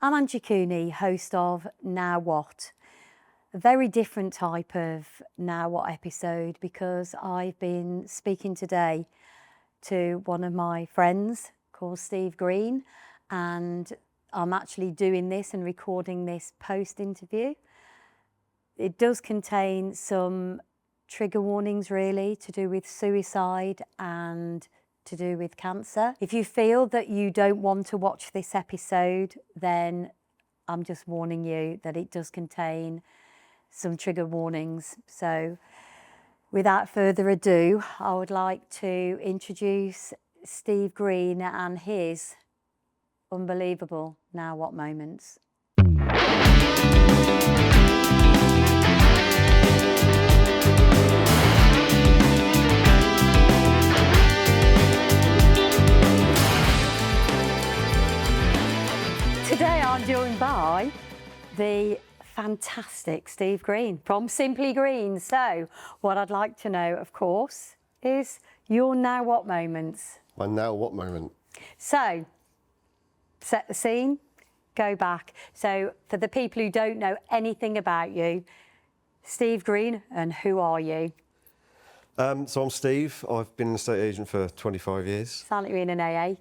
I'm Angi Cooney, host of Now What, a very different type of Now What episode because I've been speaking today to one of my friends called Steve Green, and I'm actually doing this and recording this post-interview. It does contain some trigger warnings really to do with suicide and to do with cancer. If you feel that you don't want to watch this episode, then I'm just warning you that it does contain some trigger warnings. So without further ado, I would like to introduce Steve Green and his unbelievable Now What moments. Today I'm joined by the fantastic Steve Green from Simply Green. So what I'd like to know, of course, is your Now What moments. My Now What moment? So set the scene, go back. So for the people who don't know anything about you, Steve Green, and who are you? So I'm Steve. I've been an estate agent for 25 years. Sound like you're in an AA.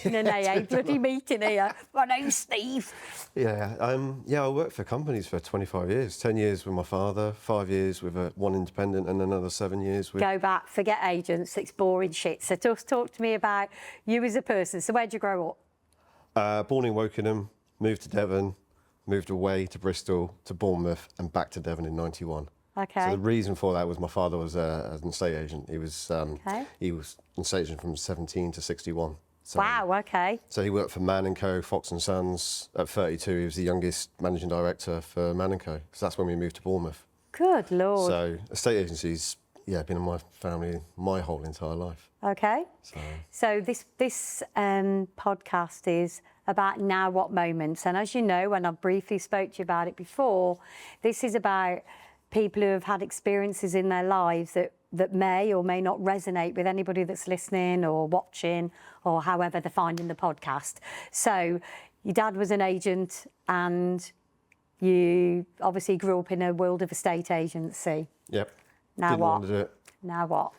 In an AA bloody meeting here. My name's Steve. Yeah, I worked for companies for 25 years. 10 years with my father, 5 years with one independent, and another 7 years with... Go back, forget agents, it's boring shit. So just talk to me about you as a person. So where'd you grow up? Born in Wokingham, moved to Devon, moved away to Bristol, to Bournemouth, and back to Devon in 91. Okay. So the reason for that was my father was an estate agent. He was Okay. he was an estate agent from 17 to 61. So, Wow, okay. So he worked for Mann & Co, Fox & Sons. At 32, he was the youngest managing director for Mann & Co. So that's when we moved to Bournemouth. Good Lord. So estate agencies, been in my family my whole entire life. Okay. So this podcast is about Now What moments. And as you know, and I briefly spoke to you about it before, this is about people who have had experiences in their lives that may or may not resonate with anybody that's listening or watching or however they're finding the podcast. So your dad was an agent and you obviously grew up in a world of estate agency. Yep. Now Didn't what? want to do it. Now what?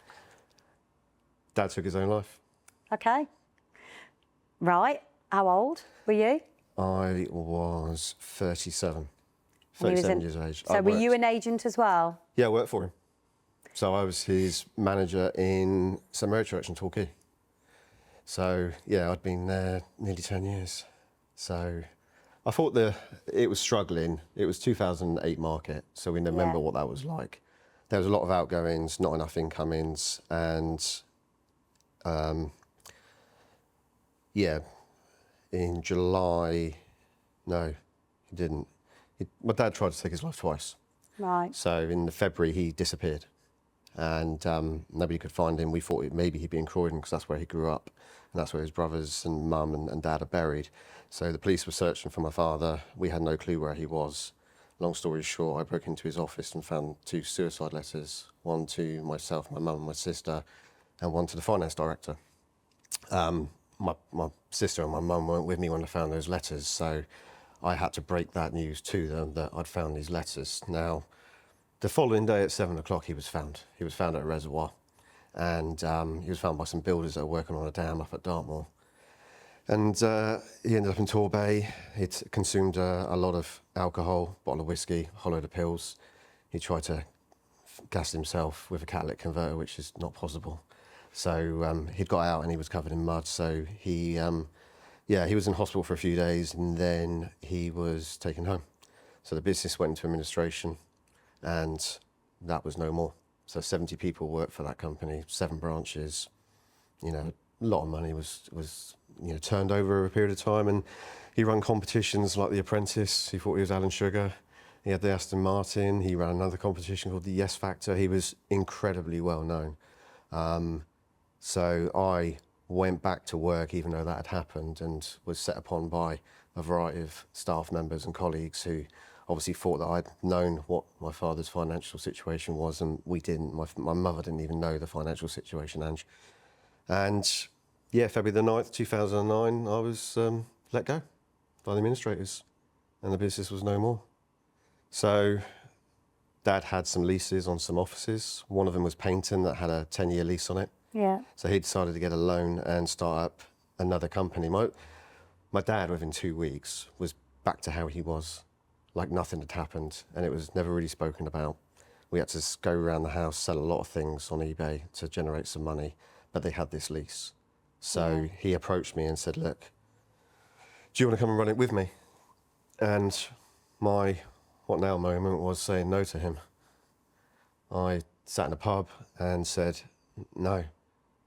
Dad took his own life. Okay. Right. How old were you? I was 37. And he was 37 years of age. So were you an agent as well? Yeah, I worked for him. So I was his manager in St Mary Church in Torquay. So yeah, I'd been there nearly 10 years. So I thought it was struggling. It was 2008 market, so we remember what that was like. There was a lot of outgoings, not enough incomings, and in July, no, he didn't. My dad tried to take his life twice. Right. So in February, he disappeared. And nobody could find him. We thought maybe he'd be in Croydon because that's where he grew up, and that's where his brothers and mum and dad are buried. So the police were searching for my father. We had no clue where he was. Long story short, I broke into his office and found 2 suicide letters, one to myself, my mum and my sister, and one to the finance director. My sister and my mum weren't with me when I found those letters, so I had to break that news to them that I'd found these letters. Now, the following day at 7 o'clock, he was found. He was found at a reservoir, and he was found by some builders that were working on a dam up at Dartmoor. And he ended up in Torbay. He'd consumed a lot of alcohol, bottle of whiskey, hollowed the pills. He tried to gas himself with a catalytic converter, which is not possible. So he'd got out and he was covered in mud. So he was in hospital for a few days, and then he was taken home. So the business went into administration, and that was no more. So 70 people worked for that company, 7 branches. You know, a lot of money was turned over a period of time, and he ran competitions like The Apprentice. He thought he was Alan Sugar. He had the Aston Martin. He ran another competition called the Yes Factor. He was incredibly well known. So I went back to work even though that had happened, and was set upon by a variety of staff members and colleagues who obviously thought that I'd known what my father's financial situation was, and we didn't. My mother didn't even know the financial situation, Ange. And yeah, February the 9th, 2009, I was let go. by the administrators, and the business was no more. So Dad had some leases on some offices. One of them was painting that had a 10-year lease on it. Yeah. So he decided to get a loan and start up another company. My dad, within 2 weeks, was back to how he was, like nothing had happened, and it was never really spoken about. We had to go around the house, sell a lot of things on eBay to generate some money, but they had this lease. So he approached me and said, look, do you want to come and run it with me? And my what now moment was saying no to him. I sat in a pub and said, no,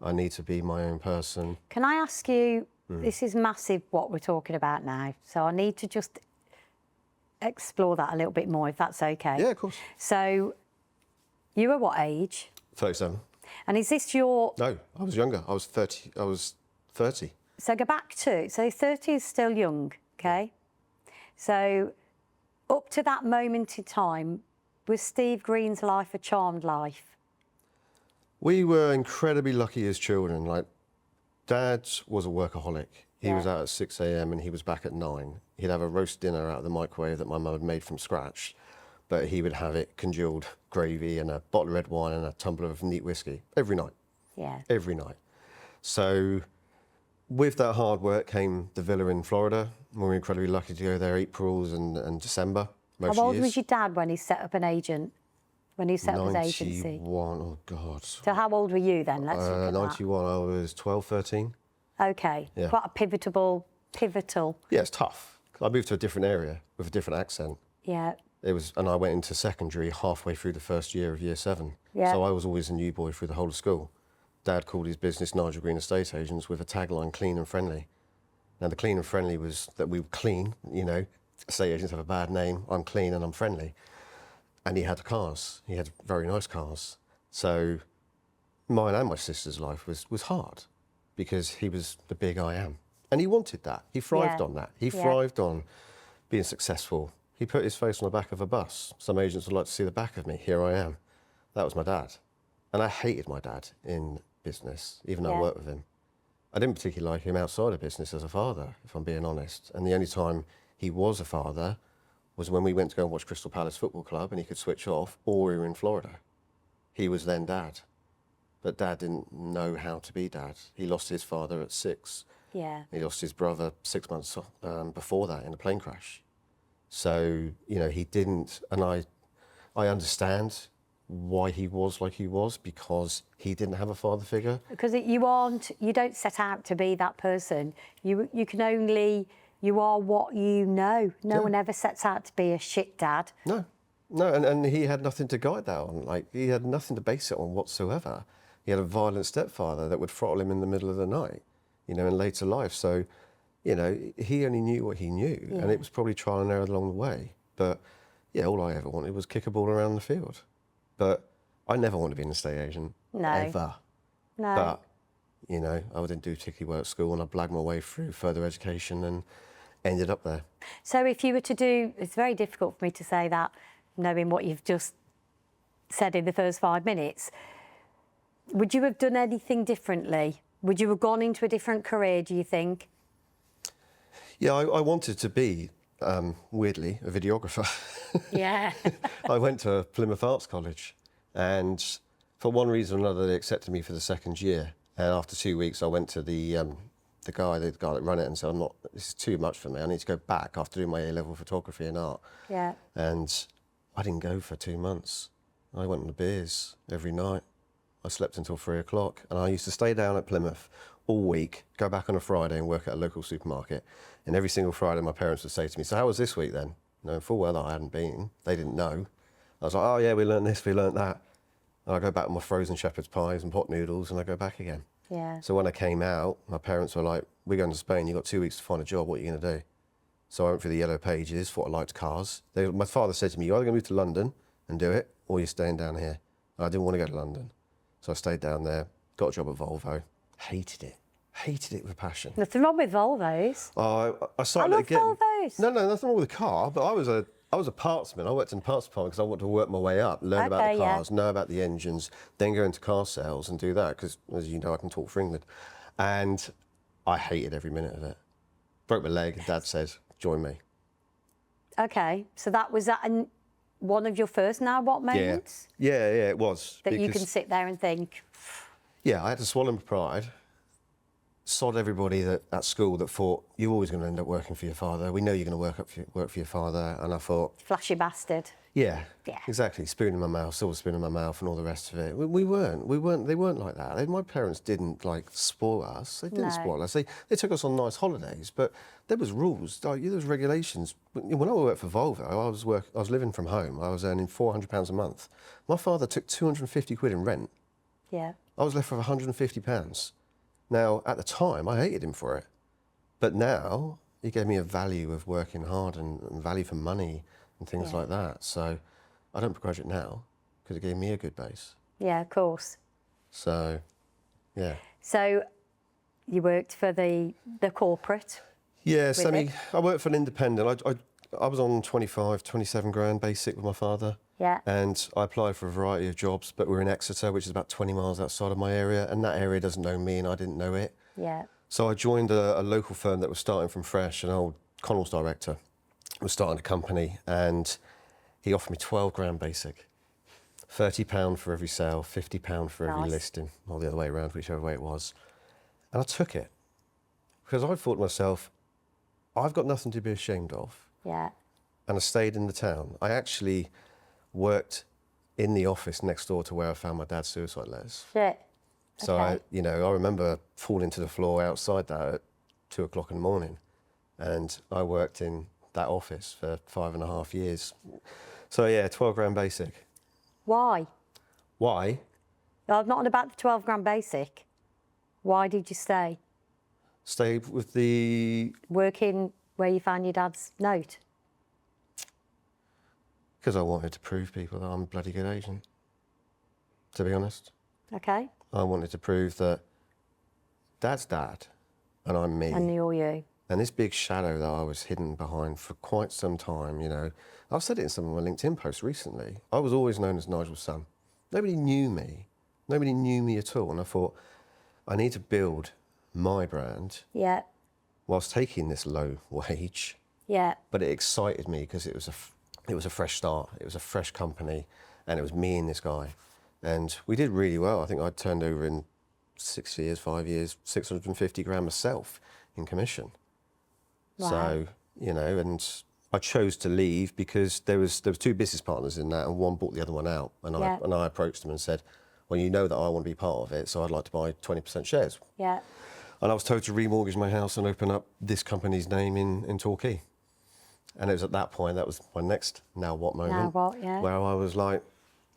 I need to be my own person. Can I ask you, this is massive what we're talking about now, so I need to just explore that a little bit more, if that's okay. Yeah, of course. So you were what age? 37. And is this your... No, I was younger. I was 30. So go back to, so 30 is still young, okay? So up to that moment in time, was Steve Green's life a charmed life? We were incredibly lucky as children. Like, Dad was a workaholic. He was out at 6 a.m. and he was back at 9. He'd have a roast dinner out of the microwave that my mum had made from scratch, but he would have it congealed gravy and a bottle of red wine and a tumbler of neat whiskey every night. Yeah. Every night. So with that hard work came the villa in Florida. We were incredibly lucky to go there Aprils and December, most How old years. was your dad when he set up an agent? When he set up his agency? 91, oh God. So how old were you then? Let's look at 91, I was 12, 13. that. Okay. Yeah. Quite a pivotal. Yeah, it's tough. I moved to a different area with a different accent. Yeah. It was, and I went into secondary halfway through the first year of year 7. Yeah. So I was always a new boy through the whole of school. Dad called his business Nigel Green Estate Agents with a tagline, clean and friendly. Now the clean and friendly was that we were clean, you know, estate agents have a bad name, I'm clean and I'm friendly. And he had cars, he had very nice cars. So mine and my sister's life was hard because he was the big I am. And he wanted that, he thrived on that. He thrived on being successful. He put his face on the back of a bus. Some agents would like to see the back of me, here I am. That was my dad. And I hated my dad in business, even though I worked with him. I didn't particularly like him outside of business as a father, if I'm being honest. And the only time he was a father was when we went to go and watch Crystal Palace Football Club and he could switch off, or we were in Florida. He was then dad. But dad didn't know how to be dad. He lost his father at 6. Yeah. He lost his brother 6 months before that in a plane crash. So, you know, he didn't, and I understand why he was like he was, because he didn't have a father figure. Because you don't set out to be that person. You are what you know. No one ever sets out to be a shit dad. No, and he had nothing to guide that on. Like, he had nothing to base it on whatsoever. He had a violent stepfather that would throttle him in the middle of the night, you know, in later life. So, you know, he only knew what he knew, and it was probably trial and error along the way. But yeah, all I ever wanted was kick a ball around the field. But I never wanted to be an estate agent, ever. No. But, you know, I didn't do particularly well at school, and I blagged my way through further education and ended up there. So if you were to do, it's very difficult for me to say that, knowing what you've just said in the first 5 minutes. Would you have done anything differently? Would you have gone into a different career, do you think? Yeah, I wanted to be, weirdly, a videographer. Yeah. I went to Plymouth Arts College, and for one reason or another, they accepted me for the second year. And after 2 weeks, I went to the guy that ran it and said, this is too much for me. I need to go back after doing my A-level photography and art. Yeah. And I didn't go for 2 months. I went on the beers every night. I slept until 3 o'clock, and I used to stay down at Plymouth all week, go back on a Friday and work at a local supermarket. And every single Friday, my parents would say to me, so how was this week then? Knowing full well that I hadn't been. They didn't know. I was like, oh yeah, we learnt this, we learnt that. And I go back with my frozen shepherd's pies and pot noodles, and I go back again. Yeah. So when I came out, my parents were like, we're going to Spain, you've got 2 weeks to find a job, what are you going to do? So I went through the yellow pages, thought I liked cars. My father said to me, you're either going to move to London and do it, or you're staying down here. And I didn't want to go to London. So I stayed down there, got a job at Volvo, hated it with passion. Nothing wrong with Volvos. I started love again. Volvos. No, nothing wrong with the car, but I was a partsman. I worked in the parts department because I wanted to work my way up, learn about the cars, know about the engines, then go into car sales and do that, because as you know, I can talk for England. And I hated every minute of it. Broke my leg, and Dad said, join me. Okay, so that was one of your first now what moments? Yeah, it was. That you can sit there and think, Yeah, I had to swallow my pride. Sod everybody at school that thought, you're always going to end up working for your father. We know you're going to work for your father. And I thought... flashy bastard. Yeah, Yeah. exactly. Spoon in my mouth, silver spoon in my mouth and all the rest of it. We weren't. They weren't like that. My parents didn't, like, spoil us. They didn't No. spoil us. They took us on nice holidays, but there was rules, like, there was regulations. When I worked for Volvo, I was living from home. I was earning £400 a month. My father took 250 quid in rent. Yeah. I was left with £150. Now, at the time, I hated him for it. But now, he gave me a value of working hard and value for money and things like that. So I don't begrudge it now because it gave me a good base. Yeah, of course. So, yeah. So you worked for the corporate? Yeah, it? I worked for an independent. I was on 25, 27 grand basic with my father. Yeah. And I applied for a variety of jobs, but we're in Exeter, which is about 20 miles outside of my area, and that area doesn't know me and I didn't know it. Yeah. So I joined a local firm that was starting from fresh. An old Connells director was starting a company, and he offered me 12 grand basic, £30 for every sale, £50 for every Nice. listing, or the other way around, whichever way it was. And I took it because I thought to myself, I've got nothing to be ashamed of. Yeah. And I stayed in the town. I actually worked in the office next door to where I found my dad's suicide letters. Shit. So Okay. I remember falling to the floor outside that at 2 o'clock in the morning. And I worked in that office for 5.5 years. So yeah, 12 grand basic. Why? Why? I'm not on about the 12 grand basic. Why did you stay? Stayed with the... Working where you found your dad's note? Because I wanted to prove people that I'm a bloody good agent, to be honest. Okay. I wanted to prove that Dad's dad and I'm me. And you're you. And this big shadow that I was hidden behind for quite some time, I've said it in some of my LinkedIn posts recently. I was always known as Nigel's son. Nobody knew me. Nobody knew me at all. And I thought, I need to build my brand Yeah. whilst taking this low wage. Yeah. But it excited me because it was a fresh start. It was a fresh company, and it was me and this guy. And we did really well. I think I turned over in 5 years, 650 grand myself in commission. Wow. So, and I chose to leave because there was 2 business partners in that, and one bought the other one out. And I approached them and said, well, you know that I want to be part of it, so I'd like to buy 20% shares. Yeah. And I was told to remortgage my house and open up this company's name in Torquay. And it was at that point, that was my next now what moment. Now what, yeah. Where I was like,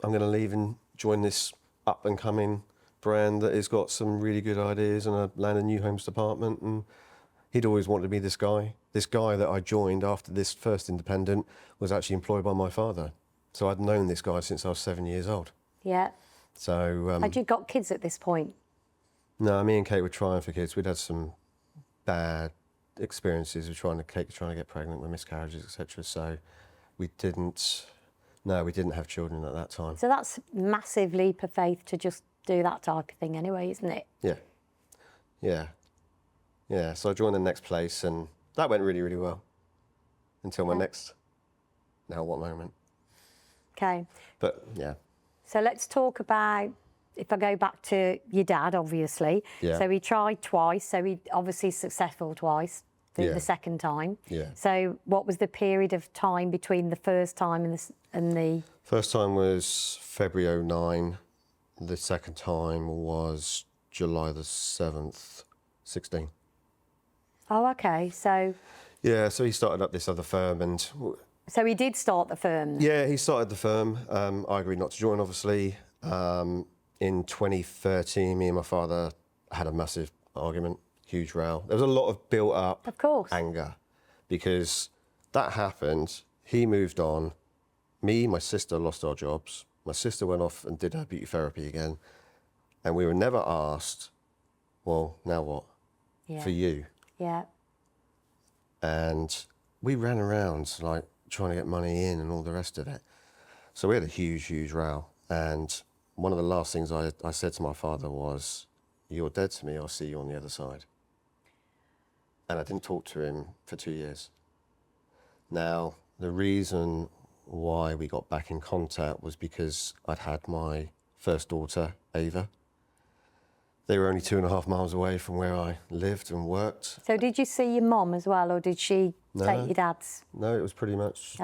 I'm going to leave and join this up and coming brand that has got some really good ideas, and I landed a new homes department. And he'd always wanted to be this guy. This guy that I joined after this first independent was actually employed by my father. So I'd known this guy since I was 7 years old. Yeah. So... Had you got kids at this point? No, me and Kate were trying for kids. We'd had some bad experiences of trying to get pregnant with miscarriages, etc. So we didn't have children at that time. So that's a massive leap of faith to just do that type of thing anyway, isn't it? Yeah. So I joined the next place, and that went really, really well until my next now what moment. Okay. But yeah. So let's talk about, if I go back to your dad, obviously. Yeah. So he tried twice, so he obviously successful twice, Yeah. the second time. Yeah. So what was the period of time between the first time and the... First time was February 09. The second time was July the 7th, 16. Oh, okay. So Yeah, so he started up this other firm, and he did start the firm then? yeah, he started the firm. I agreed not to join, obviously. In 2013, me and my father had a massive argument, huge row. There was a lot of built up Of course. anger because that happened. He moved on. Me, my sister lost our jobs. My sister went off and did her beauty therapy again. And we were never asked, well, now what? Yeah. For you. Yeah. And we ran around like trying to get money in and all the rest of it. So we had a huge, huge row. And one of the last things I said to my father was, you're dead to me, I'll see you on the other side. And I didn't talk to him for 2 years. Now, the reason why we got back in contact was because I'd had my first daughter, Ava. They were only 2.5 miles away from where I lived and worked. So did you see your mum as well, or did she take your dad's? No, it was pretty much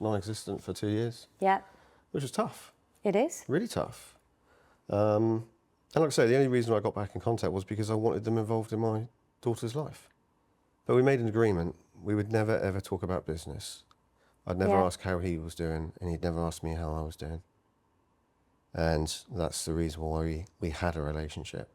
non-existent for 2 years. Yeah. Which was tough. It is. Really tough. And like I say, the only reason I got back in contact was because I wanted them involved in my daughter's life. But we made an agreement. We would never, ever talk about business. I'd never ask how he was doing, and he'd never ask me how I was doing. And that's the reason why we had a relationship.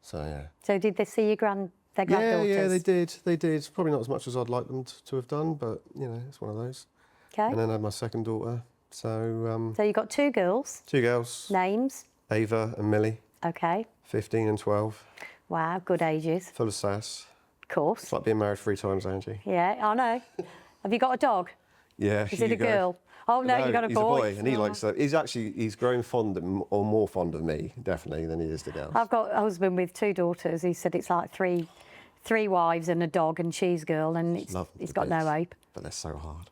So, yeah. So did they see their granddaughters? Yeah, they did. They did. Probably not as much as I'd like them to have done, but, you know, it's one of those. Okay. And then I had my second daughter. So you got 2 girls. 2 girls. Names? Ava and Millie. Okay. 15 and 12. Wow, good ages. Full of sass. Of course. It's like being married 3 times, Angie. Yeah, I know. Have you got a dog? Yeah. Is it a girl? Oh no, you got a boy. He's a boy, and he likes that. He's grown fond or more fond of me, definitely, than he is the girls. I've got a husband with 2 daughters. He said it's like three wives and a dog, and she's girl, and he's got no hope. But they're so hard.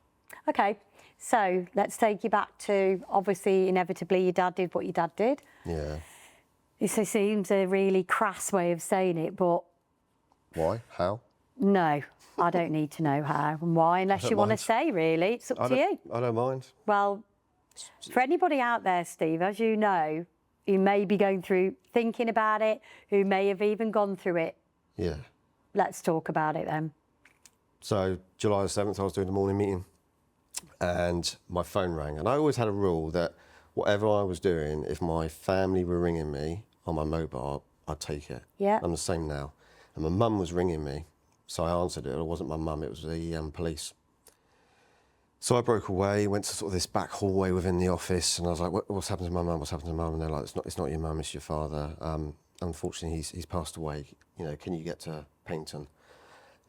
Okay, so let's take you back to, obviously, inevitably, your dad did what your dad did. Yeah. It seems a really crass way of saying it, but Why? How? no, I don't need to know how and why, unless you want to say, really. It's up to you. I don't mind. Well, for anybody out there, Steve, as you know, who may be going through, thinking about it, who may have even gone through it, Yeah. let's talk about it then. So July the 7th, I was doing the morning meeting, and my phone rang. And I always had a rule that whatever I was doing, if my family were ringing me on my mobile, I'd take it. Yeah. I'm the same now. And my mum was ringing me, so I answered it. It wasn't my mum, it was the police. So I broke away, went to sort of this back hallway within the office, and I was like, what's happened to my mum? What's happened to mum? And they're like, it's not your mum, it's your father. Unfortunately, he's passed away. You know, can you get to Paynton?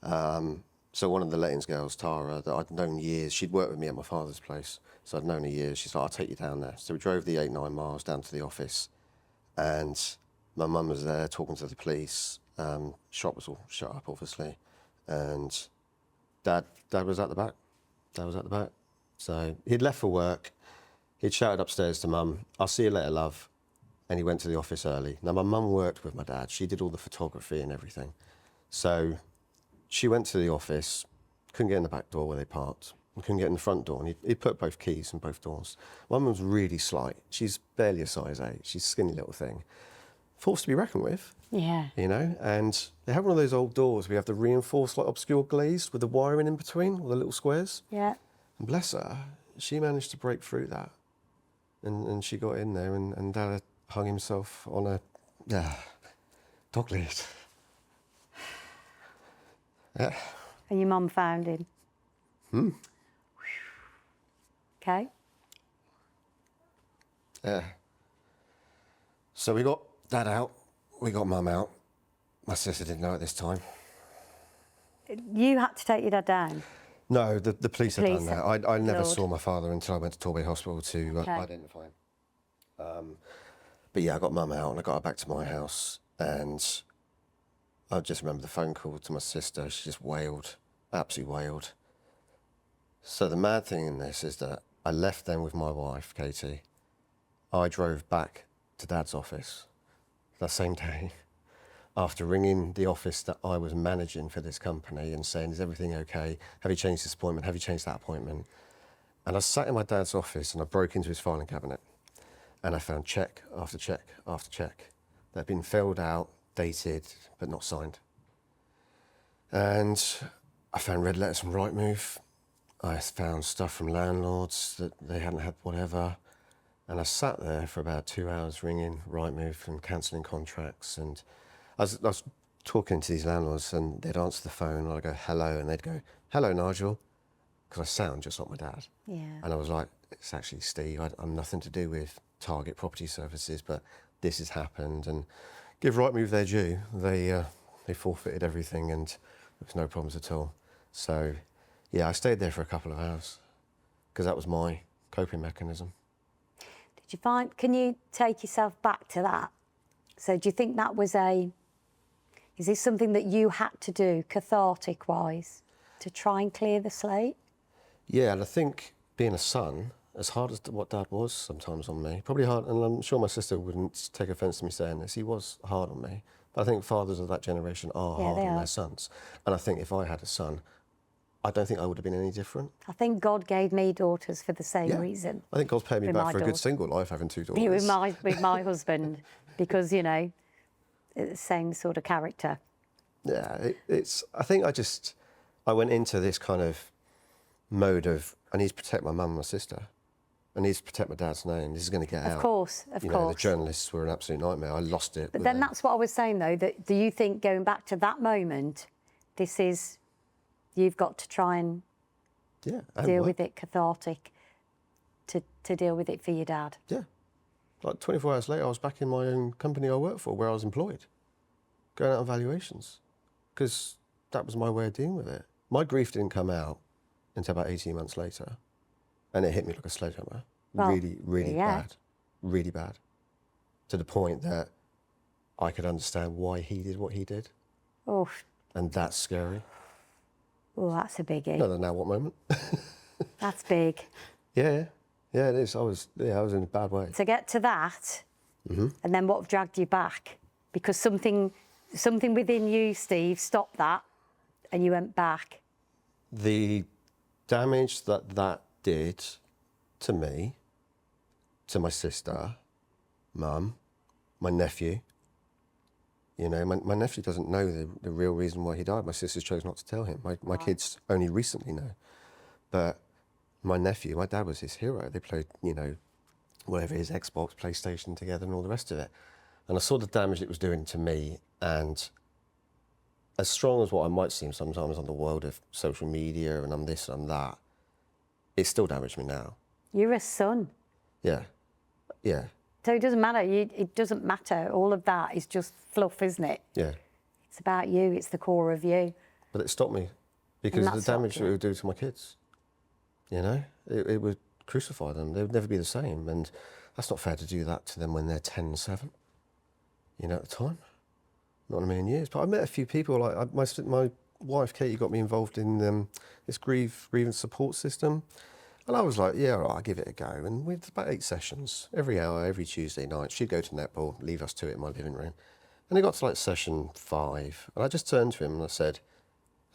So one of the Lettings girls, Tara, that I'd known years, she'd worked with me at my father's place, so I'd known her years. She's like, I'll take you down there. So we drove the 8-9 miles down to the office, and my mum was there talking to the police. Shop was all shut up, obviously, and Dad was at the back. Dad was at the back. So he'd left for work. He'd shouted upstairs to Mum, "I'll see you later, love." And he went to the office early. Now, my mum worked with my dad. She did all the photography and everything. So she went to the office, couldn't get in the back door where they parked, and couldn't get in the front door. And he put both keys in both doors. My mum's really slight. She's barely a size 8. She's a skinny little thing. Forced to be reckoned with. Yeah. You know, and they have one of those old doors. We have the reinforced, like, obscure glazed with the wiring in between, all the little squares. Yeah. And bless her, she managed to break through that. And she got in there, and Dad hung himself on a dog lid. Yeah. And your mum found him? Okay. Yeah. So we got Dad out, we got Mum out. My sister didn't know at this time. You had to take your dad down? No, the police had done Police that. I never Lord. saw my father until I went to Torbay Hospital to Okay. identify him. But yeah, I got Mum out and I got her back to my house, and I just remember the phone call to my sister. She just wailed, absolutely wailed. So the mad thing in this is that I left then with my wife, Katie. I drove back to Dad's office that same day after ringing the office that I was managing for this company and saying, "Is everything okay? Have you changed this appointment? Have you changed that appointment?" And I sat in my dad's office and I broke into his filing cabinet and I found check after check after check that had been filled out, dated, but not signed. And I found red letters from Rightmove. I found stuff from landlords that they hadn't had whatever. And I sat there for about 2 hours ringing Rightmove and cancelling contracts. And I was talking to these landlords, and they'd answer the phone, and I'd go, "Hello," and they'd go, "Hello, Nigel," because I sound just like my dad. Yeah. And I was like, "It's actually Steve. I'm nothing to do with Target Property Services, but this has happened." And give Rightmove their due. They forfeited everything, and there was no problems at all. So, yeah, I stayed there for a couple of hours because that was my coping mechanism. Did you find, can you take yourself back to that? So do you think that was is this something that you had to do, cathartic-wise? to try and clear the slate? Yeah, and I think being a son, as hard as what Dad was sometimes on me, probably hard, and I'm sure my sister wouldn't take offence to me saying this, he was hard on me. But I think fathers of that generation are Yeah, hard they on are. their sons. And I think if I had a son, I don't think I would have been any different. I think God gave me daughters for the same Yeah. reason. I think God's paid me With back my for a good daughter. single life having 2 daughters. Yeah, with my husband, because, you know, it's the same sort of character. Yeah, I think I went into this kind of mode of, I need to protect my mum and my sister. I need to protect my dad's name. This is going to get out. Of course, of You course. know, the journalists were an absolute nightmare. I lost it. But then that's what I was saying, though, that do you think going back to that moment, you've got to try and deal with it cathartic, to deal with it for your dad? Yeah. Like 24 hours later, I was back in my own company I worked for, where I was employed, going out on valuations, because that was my way of dealing with it. My grief didn't come out until about 18 months later, and it hit me like a sledgehammer. Well, really, really yeah. bad. Really bad. To the point that I could understand why he did what he did. Oh, And that's scary. oh, that's a biggie. No, now what moment? That's big. Yeah, it is. I was in a bad way. To get to that, and then what dragged you back? Because something within you, Steve, stopped that, and you went back. The damage that did to me, to my sister, Mum, my nephew. You know, my nephew doesn't know the real reason why he died. My sister chose not to tell him. My kids only recently know. But my nephew, my dad was his hero. They played, you know, whatever, his Xbox, PlayStation together and all the rest of it. And I saw the damage it was doing to me. And as strong as what I might seem sometimes on the world of social media and I'm this and I'm that, it still damaged me now. You're a son. Yeah. So it doesn't matter. It doesn't matter. All of that is just fluff, isn't it? Yeah. It's about you. It's the core of you. But it stopped me because of the that's what- damage it would do to my kids. You know, it would crucify them. They would never be the same. And that's not fair to do that to them when they're 10 and 7, you know, at the time. Not in a million years. But I met a few people, like my wife, Katie, got me involved in this grievance support system. And I was like, yeah, all right, I'll give it a go. And we did about 8 sessions, every hour, every Tuesday night. She'd go to netball, leave us to it in my living room. And it got to like session 5. And I just turned to him and I said,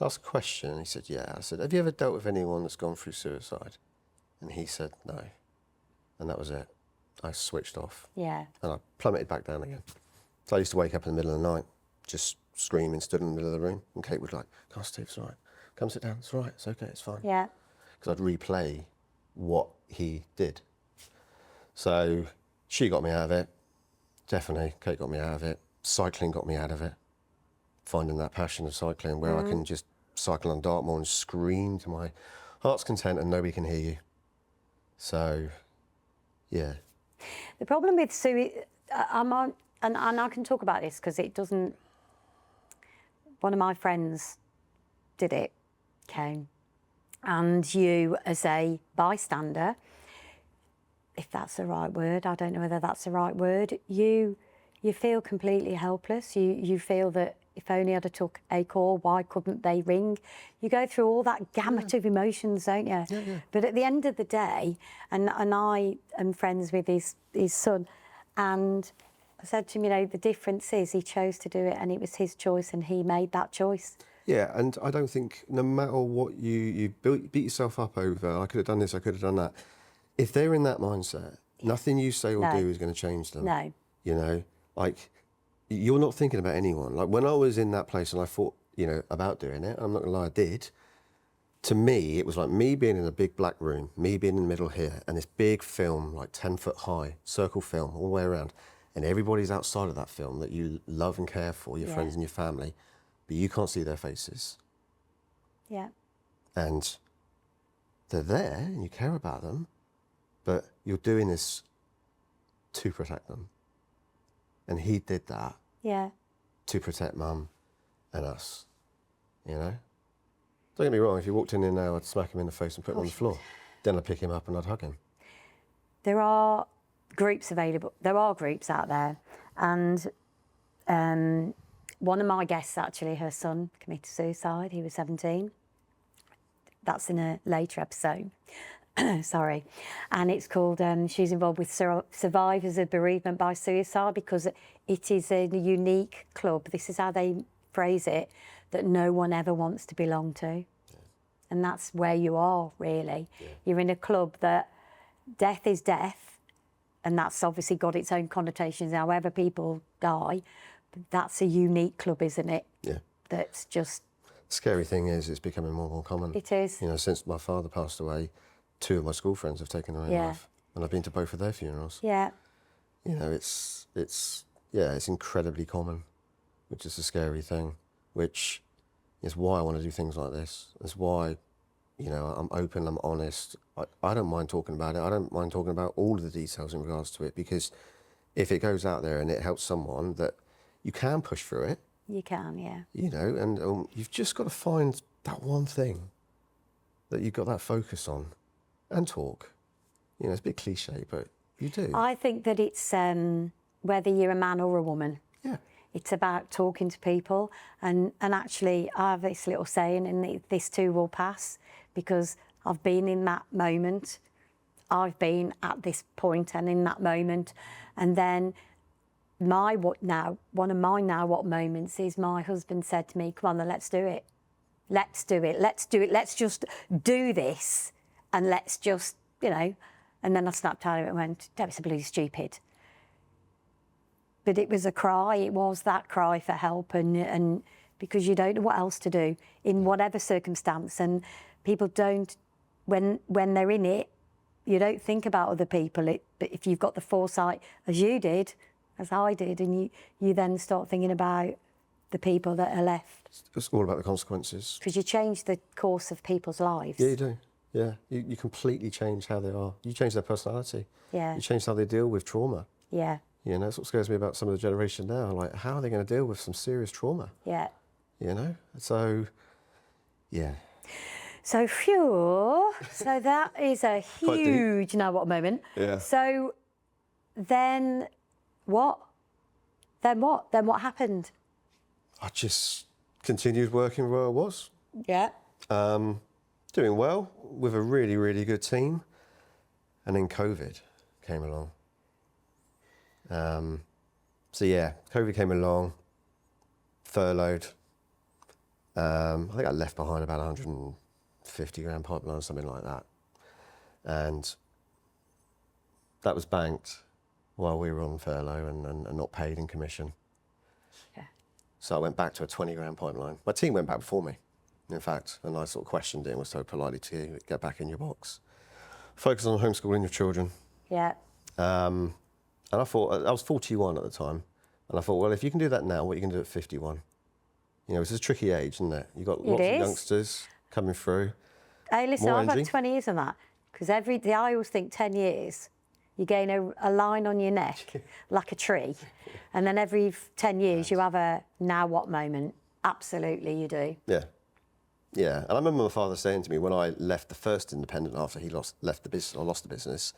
ask a question. And he said, yeah. I said, have you ever dealt with anyone that's gone through suicide? And he said, no. And that was it. I switched off. Yeah. And I plummeted back down again. So I used to wake up in the middle of the night, just screaming, stood in the middle of the room. And Kate would like, come on, Steve, it's all right. Come sit down, it's all right, it's okay, it's fine. Yeah. Because I'd replay what he did. So she got me out of it. Definitely, Kate got me out of it. Cycling got me out of it. Finding that passion of cycling where I can just cycle on Dartmoor and scream to my heart's content and nobody can hear you. So, yeah. The problem with and I can talk about this because it doesn't. One of my friends did it, okay, and you as a bystander, if that's the right word, I don't know whether that's the right word, you feel completely helpless. You feel that if only I'd have took a call, why couldn't they ring? You go through all that gamut of emotions, don't you? Yeah. But at the end of the day, and I am friends with his son, and I said to him, you know, the difference is he chose to do it and it was his choice and he made that choice. Yeah, and I don't think no matter what you beat yourself up over, I could have done this, I could have done that. If they're in that mindset, nothing you say or do is going to change them. No. You know, like, you're not thinking about anyone. Like, when I was in that place and I thought, you know, about doing it, I'm not going to lie, I did. To me, it was like me being in a big black room, me being in the middle here, and this big film, like 10 foot high, circle film all the way around. And everybody's outside of that film that you love and care for, your friends and your family, but you can't see their faces. Yeah. And they're there and you care about them, but you're doing this to protect them. And he did that Yeah. to protect Mum and us, you know? Don't get me wrong, if he walked in here now, I'd smack him in the face and put him on the floor. Then I'd pick him up and I'd hug him. There are groups available. There are groups out there. And one of my guests, actually, her son committed suicide. He was 17. that's in a later episode. Sorry. And it's called, she's involved with survivors of bereavement by suicide, because it is a unique club. This is how they phrase it, that no one ever wants to belong to. Yeah. And that's where you are, really. Yeah. You're in a club that death is death, and that's obviously got its own connotations, however people die. But that's a unique club, isn't it? Yeah. That's just... The scary thing is it's becoming more and more common. It is. You know, since my father passed away, 2 of my school friends have taken their own life, and I've been to both of their funerals. Yeah. You know, it's incredibly common, which is a scary thing, which is why I want to do things like this. It's why, you know, I'm open, I'm honest. I don't mind talking about it. I don't mind talking about all of the details in regards to it, because if it goes out there and it helps someone, that you can push through it. You can, yeah. You know, and you've just got to find that one thing that you've got that focus on and talk. You know, it's a bit cliche, but you do. I think that it's whether you're a man or a woman. Yeah. It's about talking to people, and actually I have this little saying, and this too will pass, because I've been in that moment. I've been at this point and in that moment, and then one of my now what moments is my husband said to me, "Come on then, let's do it. Let's do it. Let's do it. Let's just do this, and let's just, you know." And then I snapped out of it and went, "Don't be so bloody stupid." But it was a cry. It was that cry for help, and because you don't know what else to do in whatever circumstance, and people don't, when they're in it, you don't think about other people. But if you've got the foresight, as you did, as I did, and you then start thinking about the people that are left. It's all about the consequences. Because you change the course of people's lives. Yeah, you do. Yeah, you completely change how they are. You change their personality. Yeah. You change how they deal with trauma. Yeah. You know, that's what scares me about some of the generation now. Like, how are they going to deal with some serious trauma? Yeah. You know? So, yeah. So, phew. So that is a huge now what moment. Yeah. So then what? Then what? Then what happened? I just continued working where I was. Yeah. Doing well with a really, really good team. And then COVID came along. So yeah, COVID came along, furloughed. I think I left behind about 150 grand pipeline, something like that. And that was banked while we were on furlough and not paid in commission. Yeah. So I went back to a 20 grand pipeline. My team went back before me, in fact, and I sort of questioned it and was told politely to get back in your box. Focus on homeschooling your children. Yeah. And I thought, I was 41 at the time, and I thought, well, if you can do that now, what are you going to do at 51? You know, it's a tricky age, isn't it? You've got lots of youngsters coming through. Hey, listen, More I've energy. had 20 years on that, because I always think 10 years, you gain a line on your neck, like a tree, and then every 10 years you have a now what moment. Absolutely, you do. Yeah. Yeah, and I remember my father saying to me when I left the first independent after he lost the business,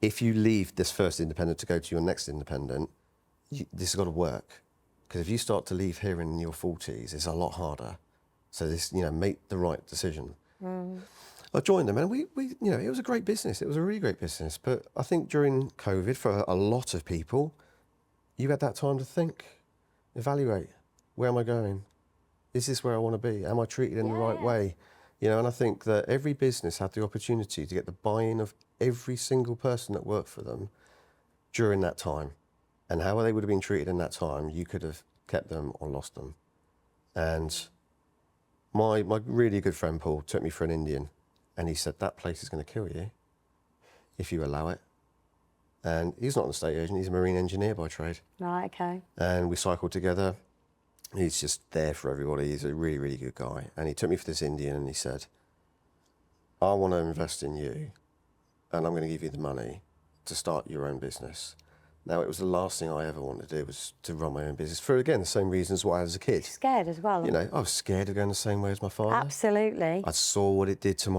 if you leave this first independent to go to your next independent, this has got to work. Because if you start to leave here in your 40s, it's a lot harder. So this, you know, make the right decision. Mm. I joined them, and we, you know, it was a great business. It was a really great business. But I think during COVID, for a lot of people, you had that time to think, evaluate, where am I going? Is this where I want to be? Am I treated in the right way? You know, and I think that every business had the opportunity to get the buy-in of every single person that worked for them during that time. And how they would have been treated in that time, you could have kept them or lost them. And my really good friend Paul took me for an Indian, and he said, that place is going to kill you if you allow it. And he's not an estate agent, he's a marine engineer by trade. Right, okay. And we cycled together. He's just there for everybody. He's a really, really good guy. And he took me for this Indian and he said, I want to invest in you and I'm going to give you the money to start your own business. Now, it was the last thing I ever wanted to do was to run my own business for, again, the same reasons why I was a kid. Scared as well. You know, I was scared of going the same way as my father. Absolutely. I saw what it did to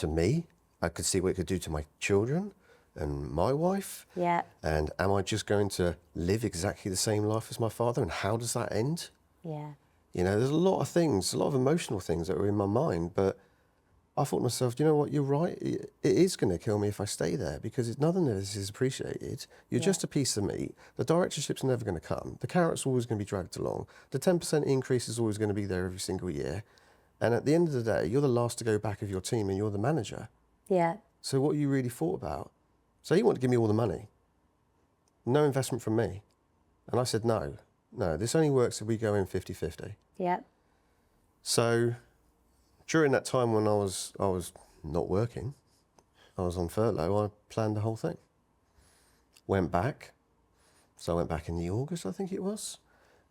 me. I could see what it could do to my children and my wife. Yeah. And am I just going to live exactly the same life as my father? And how does that end? Yeah. You know, there's a lot of things, a lot of emotional things that were in my mind, but I thought to myself, you know what, you're right. It is going to kill me if I stay there because none of this is appreciated. You're just a piece of meat. The directorship's never going to come. The carrot's always going to be dragged along. The 10% increase is always going to be there every single year. And at the end of the day, you're the last to go back of your team and you're the manager. Yeah. So what you really thought about? So he wanted to give me all the money. No investment from me. And I said, no, this only works if we go in 50-50. Yeah. So during that time when I was not working, I was on furlough, I planned the whole thing. Went back. So I went back in the August, I think it was.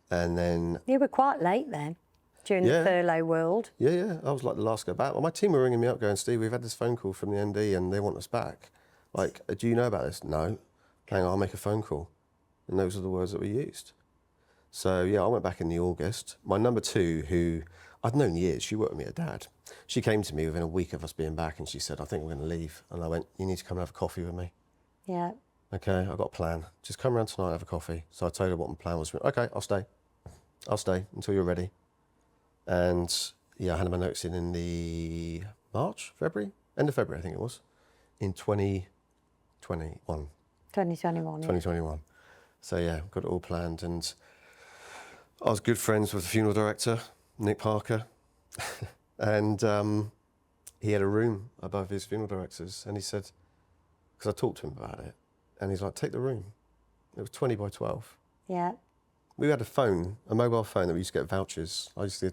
And then... You were quite late then, during the furlough world. Yeah. I was like the last to go back. Well, my team were ringing me up going, Steve, we've had this phone call from the MD and they want us back. Like, do you know about this? No. Hang on, I'll make a phone call. And those are the words that were used. So, yeah, I went back in the August. My number two, who I'd known years, she worked with me at Dad. She came to me within a week of us being back and she said, I think we're going to leave. And I went, you need to come and have a coffee with me. Yeah. Okay, I've got a plan. Just come around tonight and have a coffee. So I told her what my plan was. Okay, I'll stay. I'll stay until you're ready. And, yeah, I had my notes in the end of February, I think it was, in 2021. 2021. 2021. So, yeah, got it all planned. And I was good friends with the funeral director, Nick Parker. And he had a room above his funeral directors. And he said, because I talked to him about it, and he's like, take the room. It was 20 by 12. Yeah. We had a mobile phone that we used to get vouchers. They say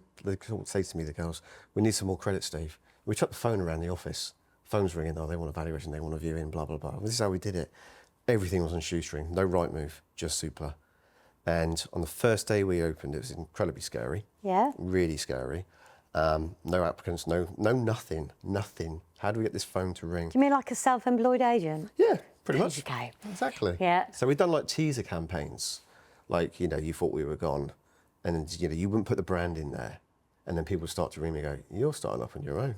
to me, the girls, we need some more credit, Steve. We chucked the phone around the office. Phone's ringing, they want a valuation, they want a viewing, blah, blah, blah. This is how we did it. Everything was on shoestring, no right move, just Supla. And on the first day we opened, it was incredibly scary. Yeah. Really scary. No applicants, no nothing. How do we get this phone to ring? Do you mean like a self-employed agent? Yeah, pretty much. Okay. Exactly. Yeah. So we've done like teaser campaigns, like, you know, you thought we were gone, and you know, you wouldn't put the brand in there, and then people start to ring me and go, you're starting up on your own,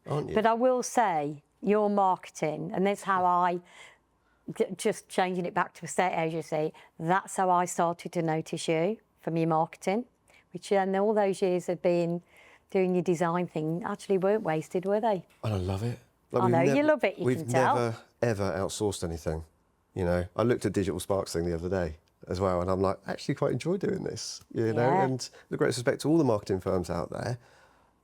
aren't you? But I will say, your marketing, and that's how I, just changing it back to a estate agency, that's how I started to notice you, from your marketing, which then all those years of being doing your design thing actually weren't wasted, were they? And I love it. Like, I know you love it, you can tell. We've never, ever outsourced anything. You know, I looked at Digital Sparks thing the other day as well, and I'm like, I actually quite enjoy doing this, you know? And the greatest respect to all the marketing firms out there,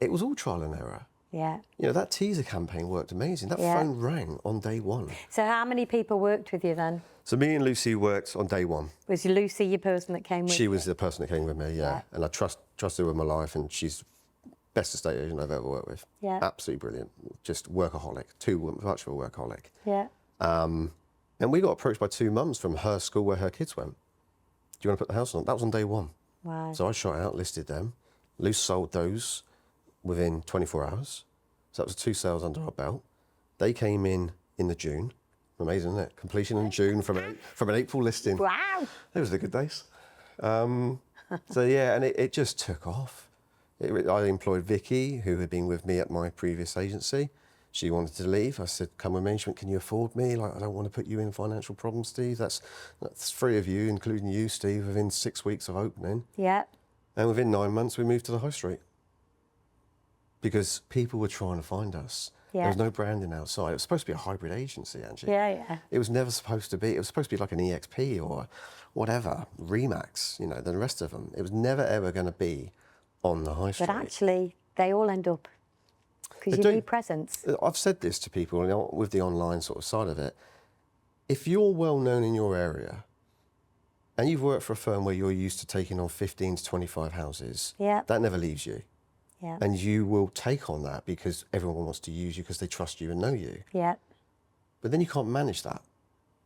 it was all trial and error. Yeah. You know, that teaser campaign worked amazing. That phone rang on day one. So how many people worked with you then? So me and Lucy worked on day one. Was Lucy your person that came with you? She was the person that came with me, yeah. And I trust her with my life, and she's the best estate agent I've ever worked with. Yeah. Absolutely brilliant. Just workaholic, too much of a workaholic. Yeah. And we got approached by two mums from her school where her kids went. Do you want to put the house on? That was on day one. Wow. So I shot out, listed them. Luce sold those within 24 hours. So that was 2 sales under our belt. They came in the June. Amazing, isn't it? Completion in June from an April listing. Wow. Those were the good days. So yeah, and it just took off. I employed Vicky, who had been with me at my previous agency. She wanted to leave. I said, come with me. She went, can you afford me? Like, I don't want to put you in financial problems, Steve. That's 3 of you, including you, Steve, within 6 weeks of opening. Yeah. And within 9 months, we moved to the high street. Because people were trying to find us. Yeah. There was no branding outside. It was supposed to be a hybrid agency, Angie. Yeah. It was never supposed to be. It was supposed to be like an EXP or whatever, Remax, you know, the rest of them. It was never, ever going to be on the high street. But actually, they all end up, because you need presence. I've said this to people, you know, with the online sort of side of it. If you're well known in your area and you've worked for a firm where you're used to taking on 15 to 25 houses, that never leaves you. Yeah. And you will take on that because everyone wants to use you because they trust you and know you. Yeah. But then you can't manage that.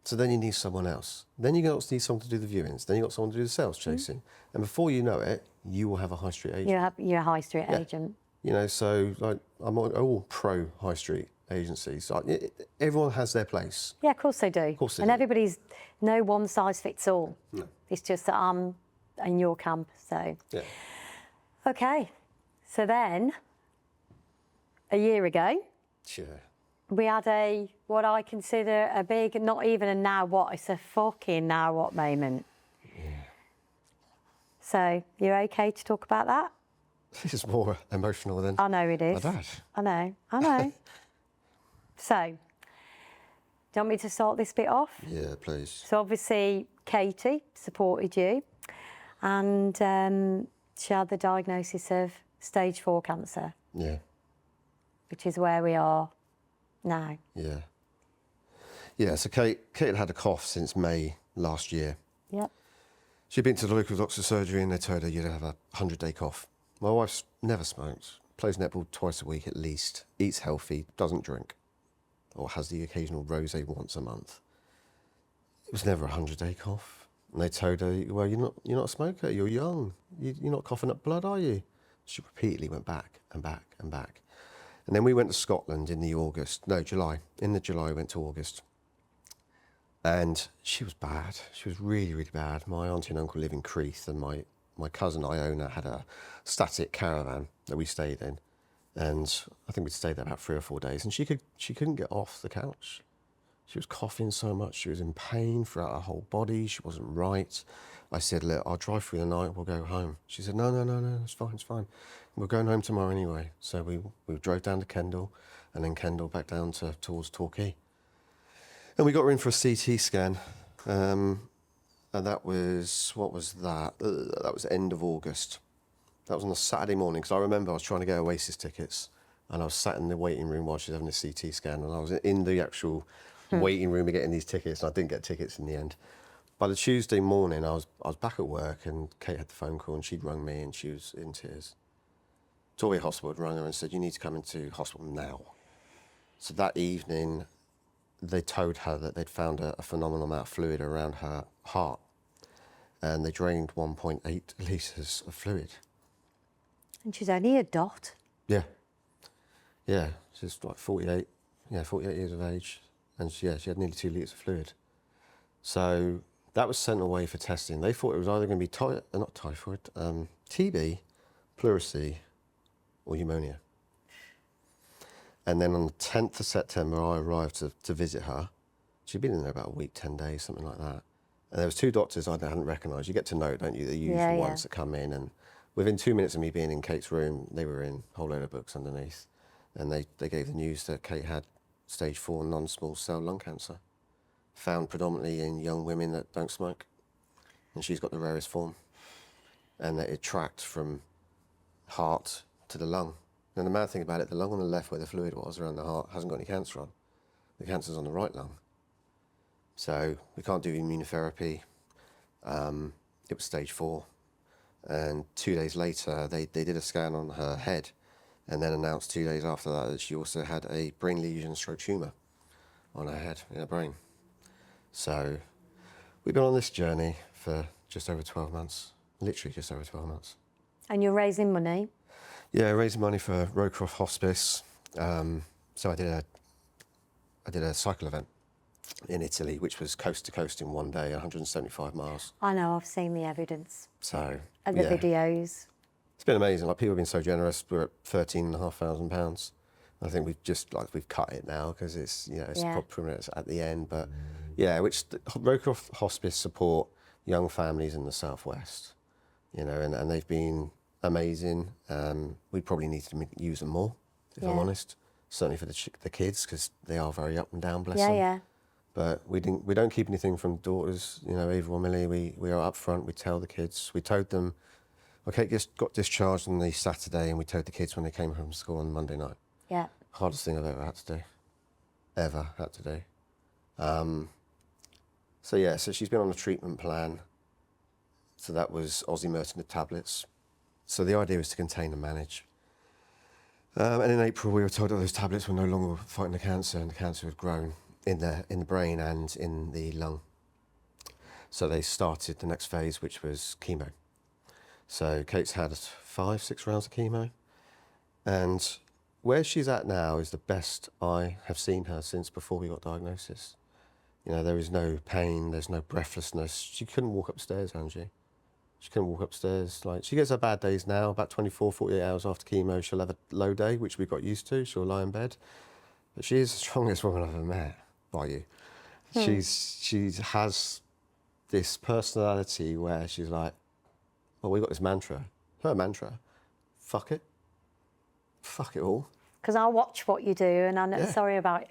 So then you need someone else. Then you need someone to do the viewings. Then you've got someone to do the sales chasing. And before you know it, you will have a high street agent. You're a high street agent. You know, so like I'm all pro high street agencies. Everyone has their place. Yeah, of course they do. Of course they and do. everybody's no one size fits all. No. It's just that I'm in your camp, so. Yeah. Okay. So then, a year ago, we had what I consider a big, not even a now what, it's a fucking now what moment. Yeah. So, you're okay to talk about that? This is more emotional than I know it my is. dad. I know. So, do you want me to start this bit off? Yeah, please. So obviously Katie supported you, and she had the diagnosis of stage 4 cancer, Yeah, which is where we are now. yeah. Yeah, so Kate had had a cough since May last year. Yep. She'd been to the local doctor's surgery and they told her you'd have a 100-day cough. My wife's never smoked, plays netball twice a week at least, eats healthy, doesn't drink, or has the occasional rosé once a month. It was never a 100-day cough. And they told her, well, you're not a smoker, you're young, you're not coughing up blood, are you? She repeatedly went back and back and back. And then we went to Scotland in July. In the July, we went to August. And she was bad. She was really, really bad. My auntie and uncle live in Creeth, and my cousin Iona had a static caravan that we stayed in. And I think we'd stayed there about 3 or 4 days, and she couldn't get off the couch. She was coughing so much. She was in pain throughout her whole body. She wasn't right. I said, look, I'll drive through the night. We'll go home. She said, no, it's fine. We're going home tomorrow anyway. So we drove down to Kendal, and then Kendal back down towards Torquay. And we got her in for a CT scan. And that was, what was that? That was end of August. That was on a Saturday morning, because I remember I was trying to get Oasis tickets, and I was sat in the waiting room while she was having a CT scan, and I was in the actual waiting room of getting these tickets, and I didn't get tickets in the end. By the Tuesday morning, I was back at work, and Kate had the phone call, and she'd rung me, and she was in tears. Torquay Hospital had rung her and said, you need to come into hospital now. So that evening, they told her that they'd found a phenomenal amount of fluid around her heart, and they drained 1.8 litres of fluid. And she's only a dot. Yeah, she's like 48 years of age, and she had nearly 2 litres of fluid. So that was sent away for testing. They thought it was either going to be TB, pleurisy, or pneumonia. And then on the 10th of September, I arrived to visit her. She'd been in there about a week, 10 days, something like that. And there was 2 doctors I hadn't recognised. You get to know, don't you, the usual ones that come in. And within 2 minutes of me being in Kate's room, they were in a whole load of books underneath. And they gave the news that Kate had stage 4 non-small cell lung cancer, found predominantly in young women that don't smoke. And she's got the rarest form. And that it tracked from heart to the lung. And the mad thing about it, the lung on the left where the fluid was around the heart hasn't got any cancer on. The cancer's on the right lung. So we can't do immunotherapy. It was stage 4. And 2 days later, they did a scan on her head, and then announced 2 days after that she also had a brain lesion stroke tumour on her head, in her brain. So we've been on this journey for just over 12 months, literally just over 12 months. And you're raising money? Yeah, raising money for Rowcroft Hospice. So I did a cycle event in Italy, which was coast to coast in one day, 175 miles. I know, I've seen the evidence. So And the videos. It's been amazing. Like, people have been so generous. We're at £13,500. I think we've cut it now because it's probably at the end. But yeah, Rowcroft Hospice support young families in the southwest, and they've been amazing. We probably need to use them more, if I'm honest. Certainly for the kids, because they are very up and down, bless them. Yeah. But we don't keep anything from daughters, Ava or Millie. We are up front. We tell the kids. We told them. Okay, just got discharged on the Saturday, and we told the kids when they came home from school on Monday night. Yeah. Hardest thing I've ever had to do. So she's been on a treatment plan. So that was osimertinib tablets. So the idea was to contain and manage. And in April, we were told that those tablets were no longer fighting the cancer, and the cancer had grown in the brain and in the lung. So they started the next phase, which was chemo. So Kate's had 5-6 rounds of chemo, and where she's at now is the best I have seen her since before we got diagnosis. There is no pain, there's no breathlessness. She couldn't walk upstairs, Angie. She couldn't walk upstairs. Like, she gets her bad days now. About 24, 48 hours after chemo, she'll have a low day, which we got used to. She'll lie in bed. But she is the strongest woman I've ever met, by you. She has this personality where she's like, Well, we got this mantra, her mantra, fuck it all. Because I watch what you do, and I know, Yeah. sorry about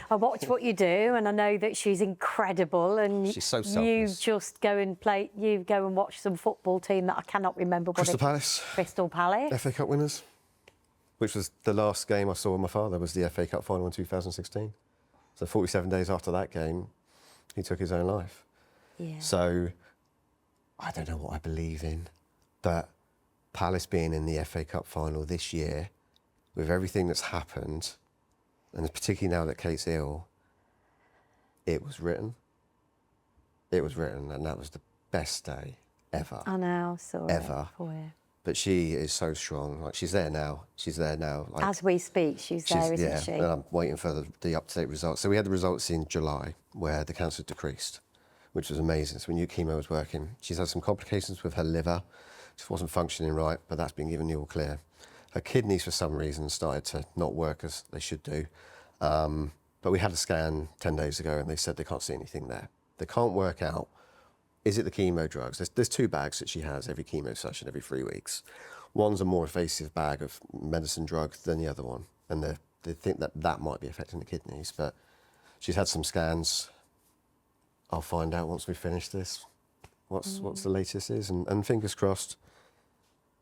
I watch what you do, and I know that she's incredible. And She's so you selfless. just go and watch some football team that I cannot remember what Crystal Palace, Crystal Palace. FA Cup winners, which was the last game I saw with my father, was the FA Cup final in 2016. So 47 days after that game, he took his own life. Yeah. So I don't know what I believe in, but Palace being in the FA Cup final this year, with everything that's happened, and particularly now that Kate's ill, it was written. It was written, and that was the best day ever. I know, sorry. Ever. For you. But she is so strong. Like, she's there now. Like, As we speak, she's there, isn't yeah, she? and I'm waiting for the up-to-date results. So we had the results in July, where the cancer decreased, which was amazing. So we knew chemo was working. She's had some complications with her liver. Just wasn't functioning right, but that's been given the all clear. Her kidneys, for some reason, started to not work as they should do. But we had a scan 10 days ago, and they said they can't see anything there. They can't work out, is it the chemo drugs? There's 2 bags that she has every chemo session, every 3 weeks. One's a more invasive bag of medicine drugs than the other one, and they think that might be affecting the kidneys. But she's had some scans. I'll find out once we finish this what's the latest is, and fingers crossed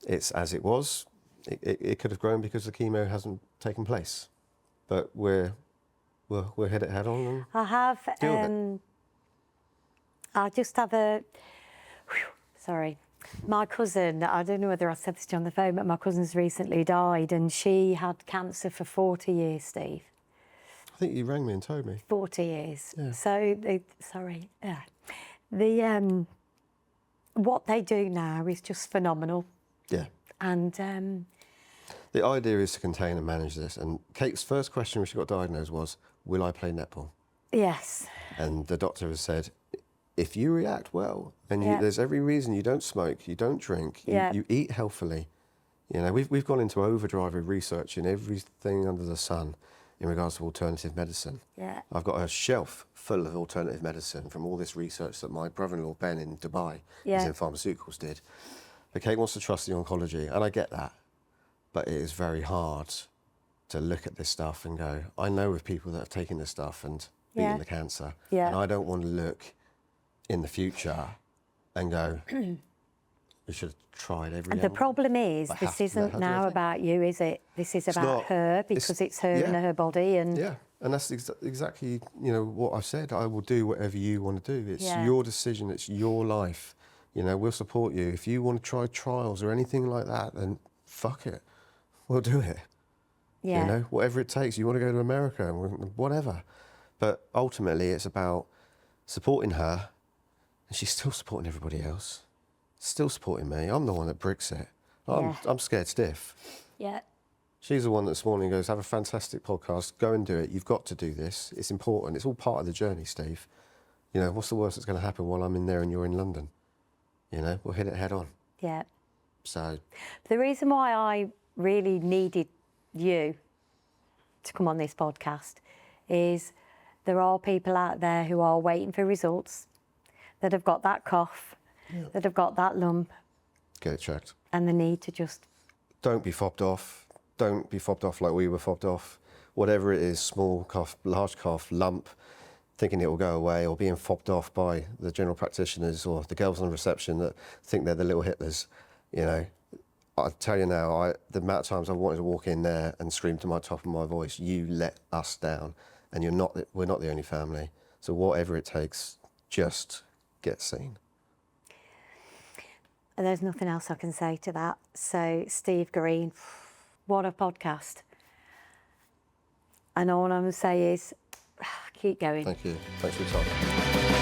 it's as it was. It could have grown because the chemo hasn't taken place, but we'll hit it head on and I have. deal with it. I just have sorry. My cousin, I don't know whether I said this to you on the phone, but my cousin's recently died, and she had cancer for 40 years, Steve. I think you rang me and told me. 40 years. Yeah. So, what they do now is just phenomenal. Yeah. And The idea is to contain and manage this. And Kate's first question when she got diagnosed was, will I play netball? yes, And the doctor has said, if you react well, and Yeah. there's every reason you don't smoke, you don't drink, Yeah. you eat healthily. You know, we've gone into overdrive with research in everything under the sun in regards to alternative medicine. yeah, I've got a shelf full of alternative medicine from all this research that my brother-in-law Ben in Dubai, who's Yeah. in pharmaceuticals, did. But Kate wants to trust the oncology, and I get that. But it is very hard to look at this stuff and go, I know of people that have taken this stuff and beaten Yeah. the cancer. Yeah. And I don't want to look in the future and go, we should have tried every And the angle. problem is, I have this to let isn't her do now everything. about you, is it? This is about not. her, because it's her and yeah. her body. And Yeah, and that's exactly what I've said. I will do whatever you want to do. It's Yeah. your decision. It's your life. We'll support you. If you want to try trials or anything like that, then fuck it, we'll do it. yeah, Whatever it takes. You want to go to America, whatever. But ultimately, it's about supporting her, and she's still supporting everybody else. Still supporting me. I'm the one that bricks it. Yeah. I'm scared stiff. yeah, She's the one that this morning goes, have a fantastic podcast, go and do it. You've got to do this. It's important. It's all part of the journey, Steve. What's the worst that's going to happen while I'm in there and you're in London? We'll hit it head on. yeah. So, The reason why I really needed you to come on this podcast is there are people out there who are waiting for results, that have got that cough, that have got that lump, get it checked. and the need to just, Don't be fobbed off. Don't be fobbed off like we were fobbed off. Whatever it is, small cough, large cough, lump, thinking it will go away, or being fobbed off by the general practitioners or the girls on reception that think they're the little Hitlers. I tell you now, the amount of times I wanted to walk in there and scream to my top of my voice, you let us down, and we're not the only family. So whatever it takes, just get seen. and there's nothing else I can say to that. So, Steve Green, what a podcast. And all I'm going to say is, keep going. Thank you. Thanks for your time.